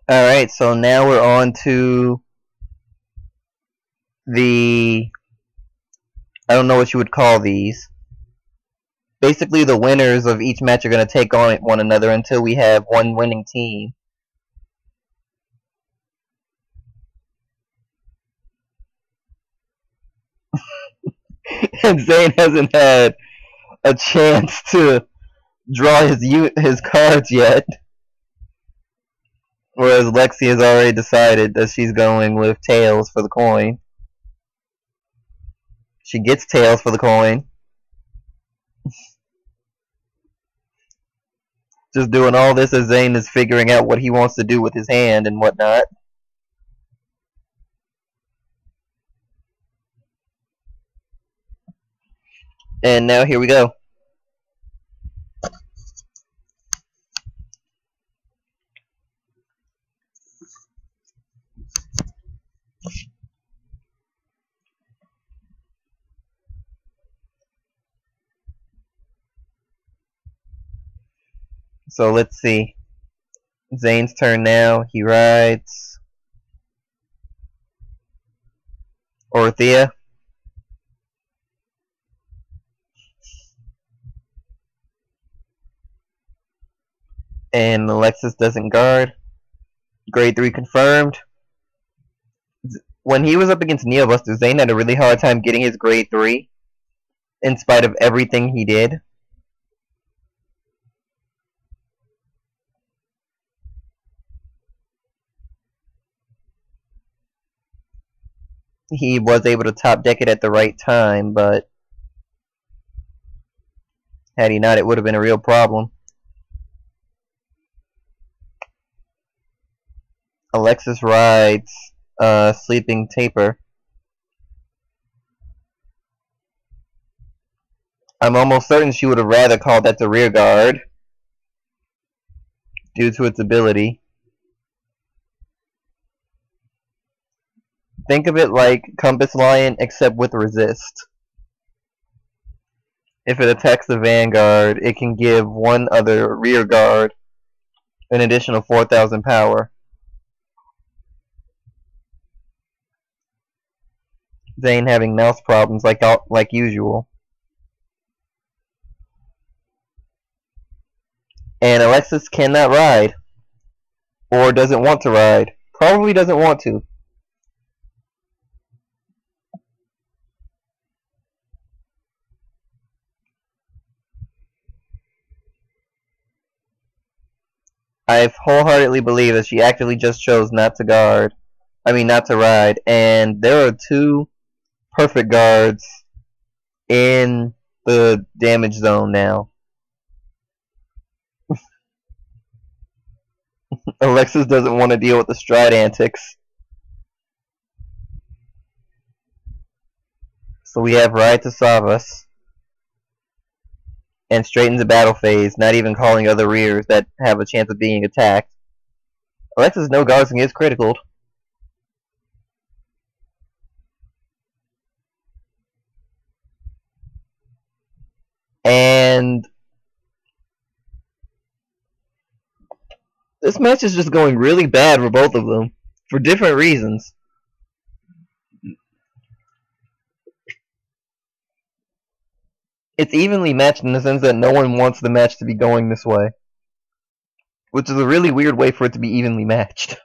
Alright, so now we're on to the... I don't know what you would call these. Basically, the winners of each match are going to take on one another until we have one winning team. And Zane hasn't had a chance to draw his cards yet. Whereas Lexi has already decided that she's going with tails for the coin. She gets tails for the coin. Just doing all this as Zane is figuring out what he wants to do with his hand and whatnot. And now here we go. So let's see. Zane's turn now. He rides Orthea. And Alexis doesn't guard. Grade 3 confirmed. When he was up against Neobuster, Zane had a really hard time getting his grade 3 in spite of everything he did. He was able to top deck it at the right time, but had he not, it would have been a real problem. Alexis rides Sleeping Taper. I'm almost certain she would have rather called that the rear guard due to its ability. Think of it like Compass Lion except with resist. If it attacks the Vanguard, it can give one other rear guard an additional 4,000 power. Zane having mouse problems like usual. And Alexis cannot ride. Or doesn't want to ride. Probably doesn't want to. I wholeheartedly believe that she actively just chose not to guard. I mean, not to ride. And there are two perfect guards in the damage zone now. Alexis doesn't want to deal with the stride antics. So we have Ride to Savas. And straight into battle phase, not even calling other rears that have a chance of being attacked. Alexis no guards and gets critical. And this match is just going really bad for both of them, for different reasons. It's evenly matched in the sense that no one wants the match to be going this way. Which is a really weird way for it to be evenly matched.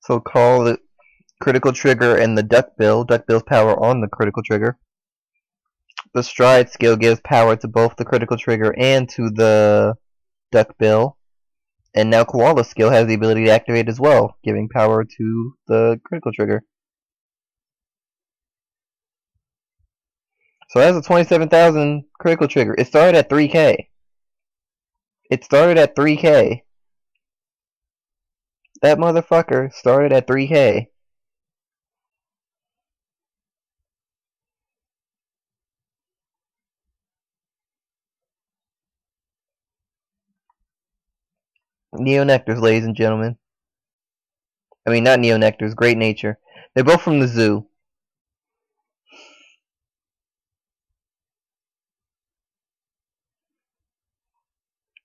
So call the critical trigger and the duckbill. Duckbill's power on the critical trigger. The stride skill gives power to both the critical trigger and to the duckbill. And now Koala's skill has the ability to activate as well, giving power to the critical trigger. So that's a 27,000 critical trigger. It started at 3k. It started at 3k. That motherfucker started at 3k. Neonectars, ladies and gentlemen. I mean, not Neonectars, Great Nature. They're both from the zoo.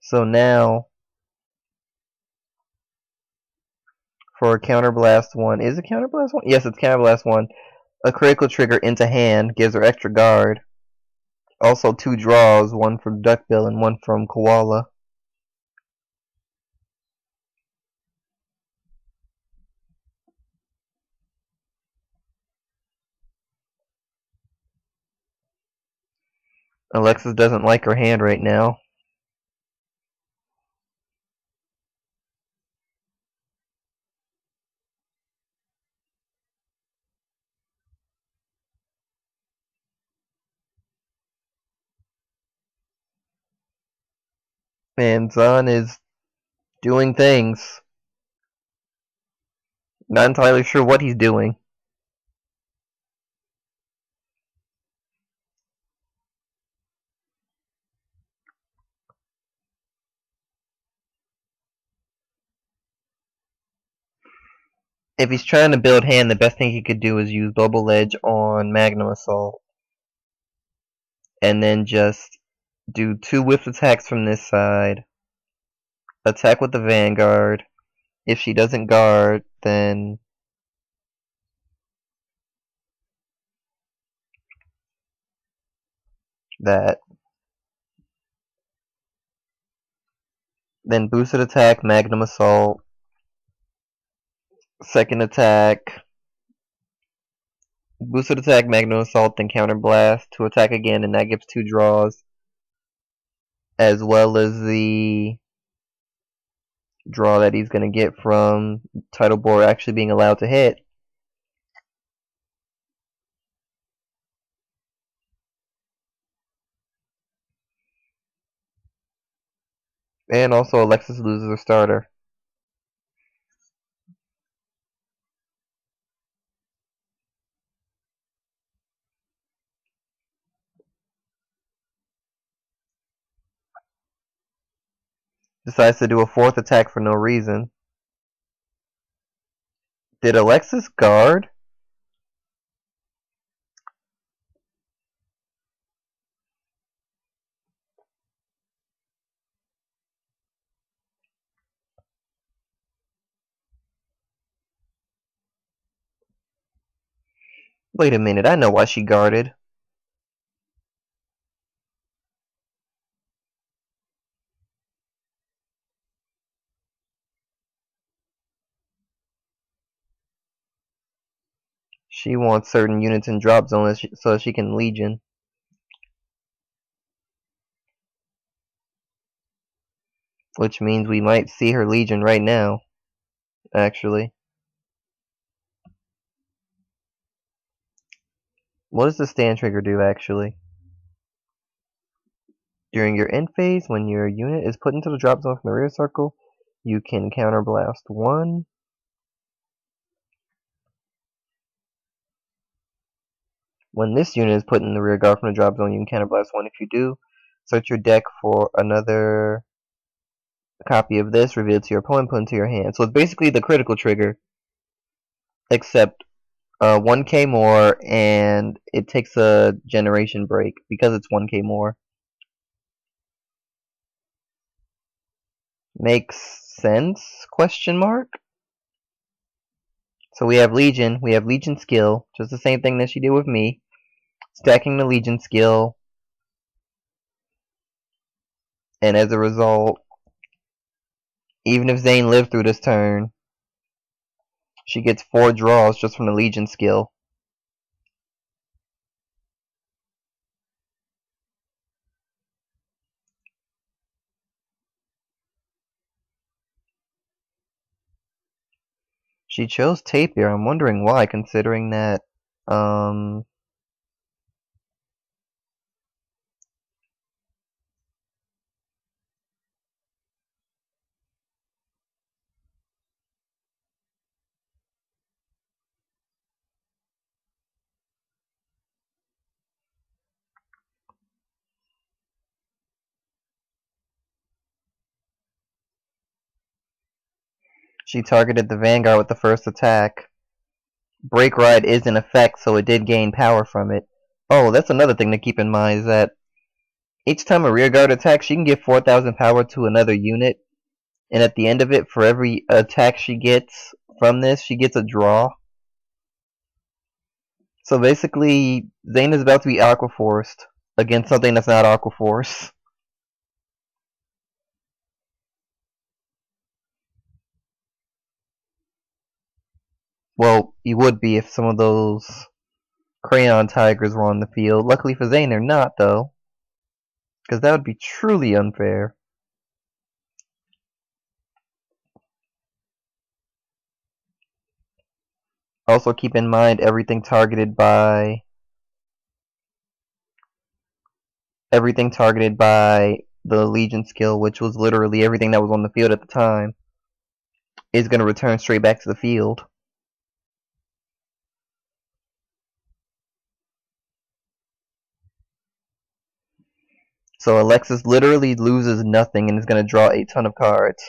So now, for a counterblast one, is it counterblast one? Yes, it's counterblast one. A critical trigger into hand gives her extra guard. Also 2 draws, one from Duckbill and one from Koala. Alexis doesn't like her hand right now. And Zane is doing things. Not entirely sure what he's doing. If he's trying to build hand, the best thing he could do is use Bubble Edge on Magnum Assault. And then just do 2 whiff attacks from this side. Attack with the Vanguard. If she doesn't guard, then that. Then boosted attack, Magnum Assault. Second attack. Boosted attack, Magnum Assault, then Counter Blast to attack again, and that gives 2 draws. As well as the draw that he's going to get from Title Board actually being allowed to hit. And also Alexis loses her starter. Decides to do a 4th attack for no reason. Did Alexis guard? Wait a minute, I know why she guarded. She wants certain units in drop zone so she can Legion. Which means we might see her Legion right now, actually. What does the stand trigger do, actually? During your end phase, when your unit is put into the drop zone from the rear circle, you can counterblast 1. When this unit is put in the rear guard from the drop zone, you can counterblast 1. If you do, search your deck for another copy of this, reveal it to your opponent, put into your hand. So it's basically the critical trigger, except 1k more, and it takes a generation break because it's 1k more. Makes sense? Question mark? So we have Legion skill, just the same thing that she did with me. Stacking the Legion skill, and as a result, even if Zane lived through this turn, she gets 4 draws just from the Legion skill. She chose Tapir. I'm wondering why, considering that, she targeted the Vanguard with the first attack. Break Ride is in effect, so it did gain power from it. Oh, that's another thing to keep in mind, is that each time a rear guard attacks, she can give 4,000 power to another unit, and at the end of it, for every attack she gets from this, she gets a draw. So basically, Zane is about to be Aqua Forced against something that's not Aqua Force. Well, you would be if some of those Crayon Tigers were on the field. Luckily for Zane, they're not, though, because that would be truly unfair. Also keep in mind everything targeted by the Legion skill, which was literally everything that was on the field at the time, is going to return straight back to the field. So Alexis literally loses nothing and is going to draw a ton of cards.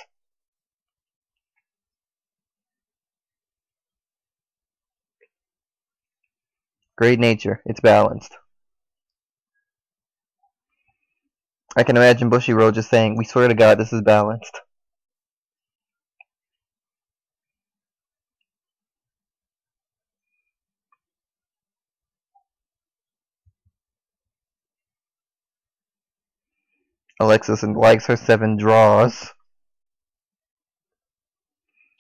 Great nature. It's balanced. I can imagine Bushiroad just saying, "We swear to God, this is balanced." Alexis likes her 7 draws.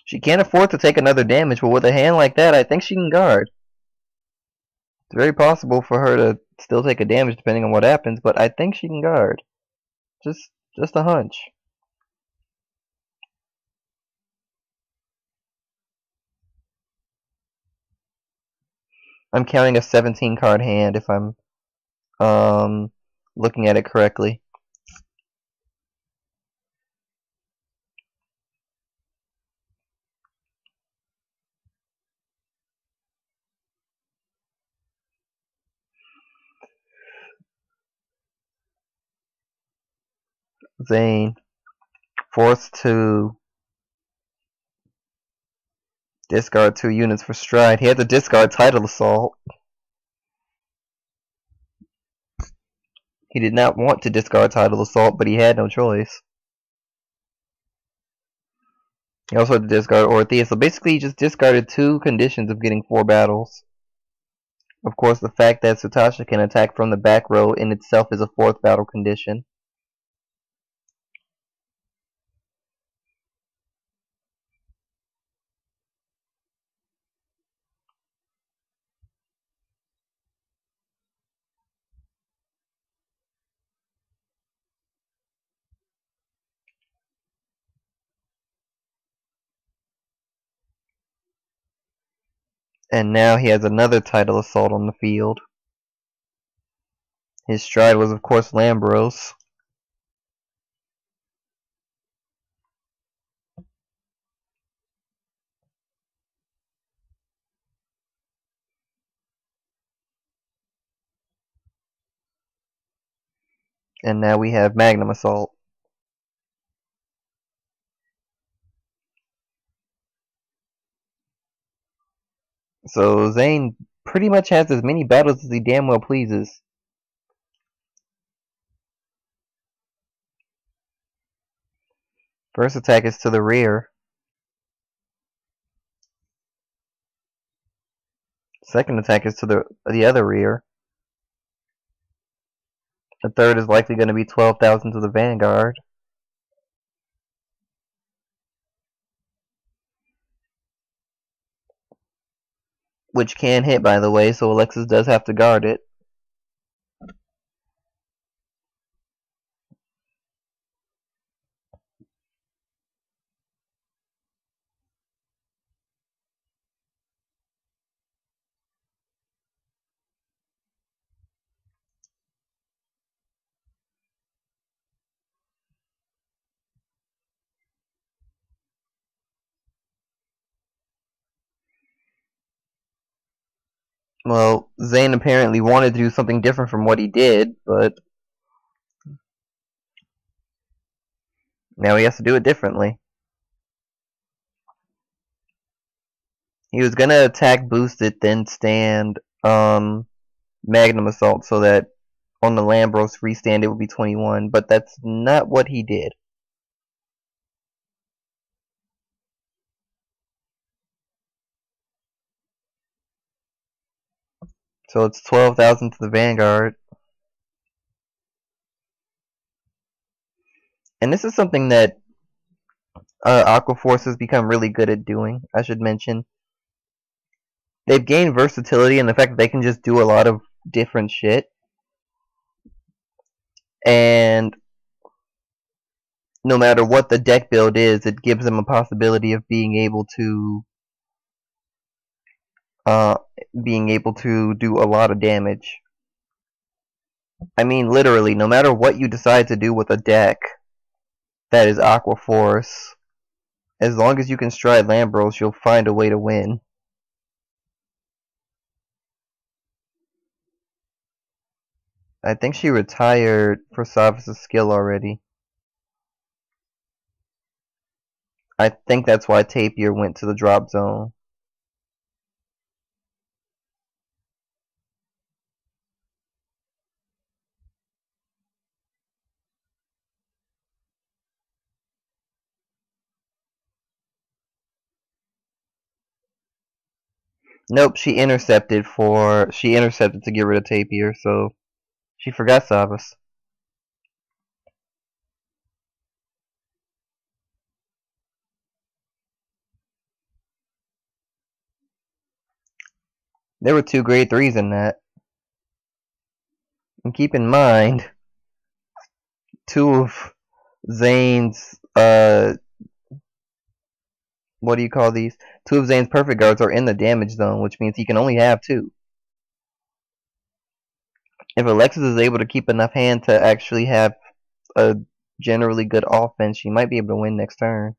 She can't afford to take another damage, but with a hand like that, I think she can guard. It's very possible for her to still take a damage depending on what happens, but I think she can guard. Just a hunch. I'm counting a 17 card hand if I'm looking at it correctly. Zane forced to discard 2 units for stride. He had to discard Tidal Assault. He did not want to discard Tidal Assault, but he had no choice. He also had to discard Orthea, so basically he just discarded 2 conditions of getting 4 battles. Of course, the fact that Sutasha can attack from the back row in itself is a 4th battle condition. And now he has another Tidal Assault on the field. His stride was, of course, Lambros. And now we have Magnum Assault. So Zane pretty much has as many battles as he damn well pleases. First attack is to the rear. Second attack is to the other rear. The third is likely going to be 12,000 to the Vanguard. Which can hit, by the way, so Alexis does have to guard it. Well, Zane apparently wanted to do something different from what he did, but now he has to do it differently. He was gonna attack boosted, then stand Magnum Assault so that on the Lambros freestand it would be 21, but that's not what he did. So it's 12,000 to the Vanguard. And this is something that Aqua Force has become really good at doing, I should mention. They've gained versatility in the fact that they can just do a lot of different shit. And no matter what the deck build is, it gives them a possibility of being able to do a lot of damage. I mean, literally, no matter what you decide to do with a deck that is Aqua Force, as long as you can stride Lambros, you'll find a way to win. I think she retired for Savas' skill already. I think that's why Tapir went to the drop zone. Nope, she intercepted to get rid of Tapir, so she forgot Savas. There were 2 grade 3s in that. And keep in mind, 2 of Zane's what do you call these? 2 of Zane's perfect guards are in the damage zone, which means he can only have 2. If Alexis is able to keep enough hand to actually have a generally good offense, she might be able to win next turn.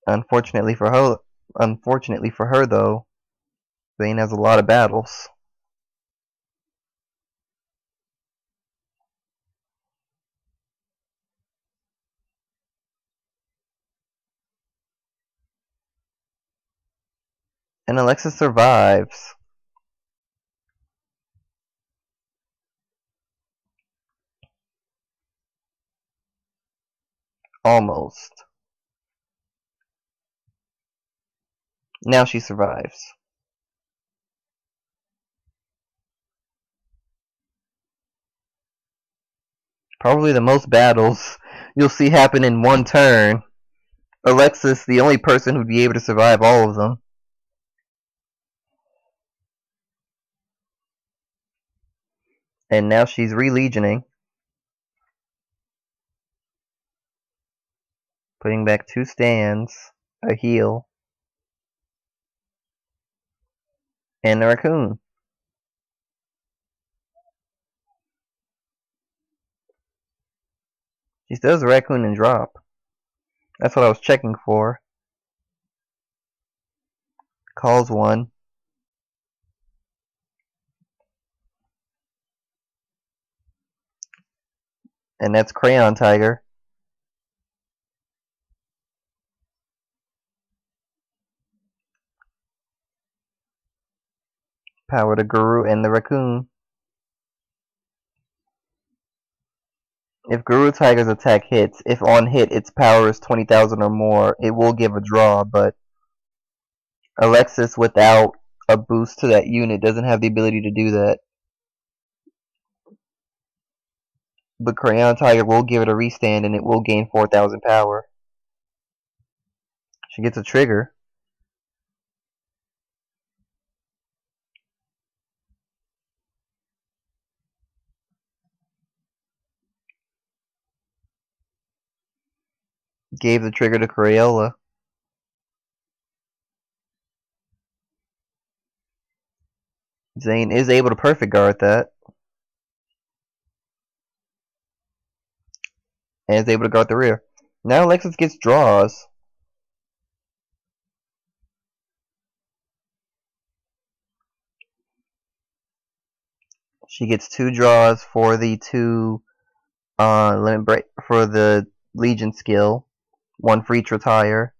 Unfortunately for her though, Zane has a lot of battles. And Alexis survives. Almost. Now she survives. Probably the most battles you'll see happen in one turn. Alexis, the only person who'd be able to survive all of them. And now she's re-legioning. Putting back 2 stands, a heal, and a raccoon. She still has a raccoon and drop. That's what I was checking for. Calls 1. And that's Crayon Tiger. Power to Guru and the raccoon. If Guru Tiger's attack hits, if on hit its power is 20,000 or more, it will give a draw, but Alexis without a boost to that unit doesn't have the ability to do that. But Crayon Tiger will give it a restand and it will gain 4,000 power. She gets a trigger. Gave the trigger to Crayola. Zane is able to perfect guard that. And is able to guard the rear. Now Alexis gets draws. She gets 2 draws for the 2 limit break for the Legion skill, 1 for each retire,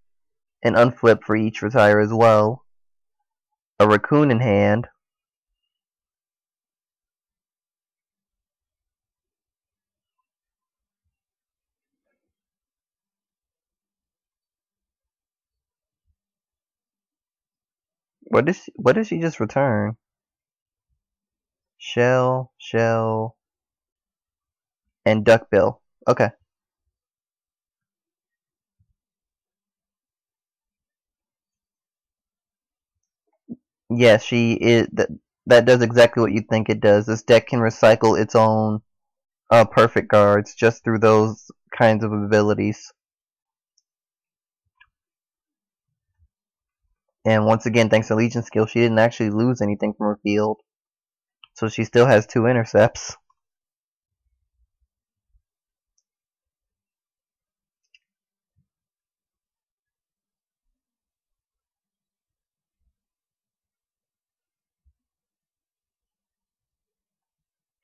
an unflip for each retire as well, a raccoon in hand, what did she just return? Shell, and duckbill. Okay. Yes, she is. That does exactly what you think it does. This deck can recycle its own perfect guards just through those kinds of abilities. And once again, thanks to Legion skill, she didn't actually lose anything from her field. So she still has 2 intercepts.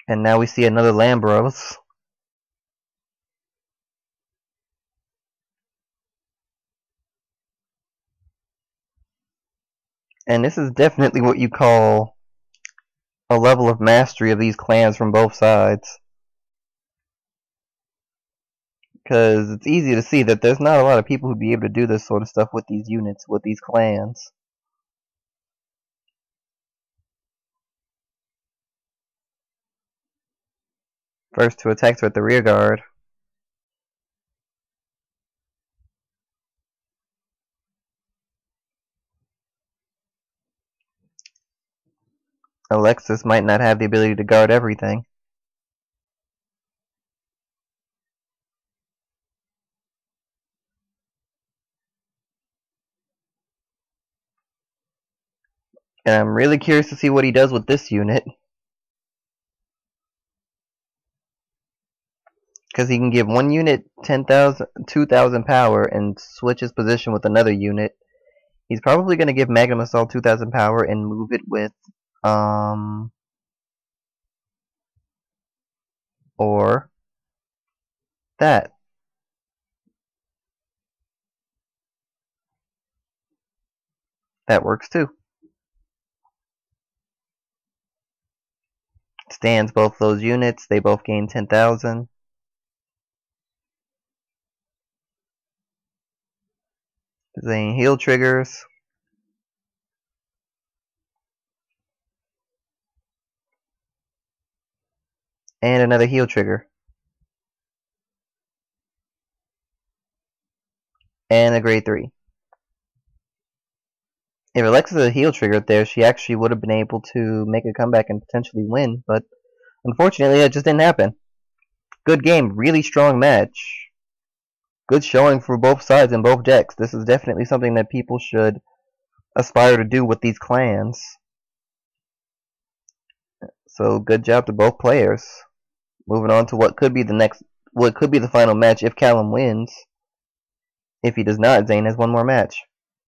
And now we see another Lambros. And this is definitely what you call a level of mastery of these clans from both sides. Because it's easy to see that there's not a lot of people who'd be able to do this sort of stuff with these units, with these clans. First 2 attacks are at the rear guard. Alexis might not have the ability to guard everything. And I'm really curious to see what he does with this unit. Because he can give one unit 10,000, 2,000 power and switch his position with another unit. He's probably going to give Magnum Assault 2,000 power and move it with, or that. That works too. Stands both those units. They both gain 10,000. Zane heal triggers. And another heal trigger. And a grade 3. If Alexis had a heal trigger there, she actually would have been able to make a comeback and potentially win, but unfortunately that just didn't happen. Good game, really strong match. Good showing for both sides in both decks. This is definitely something that people should aspire to do with these clans. So good job to both players. Moving on to what could be the final match if Callum wins. If he does not, Zane has one more match.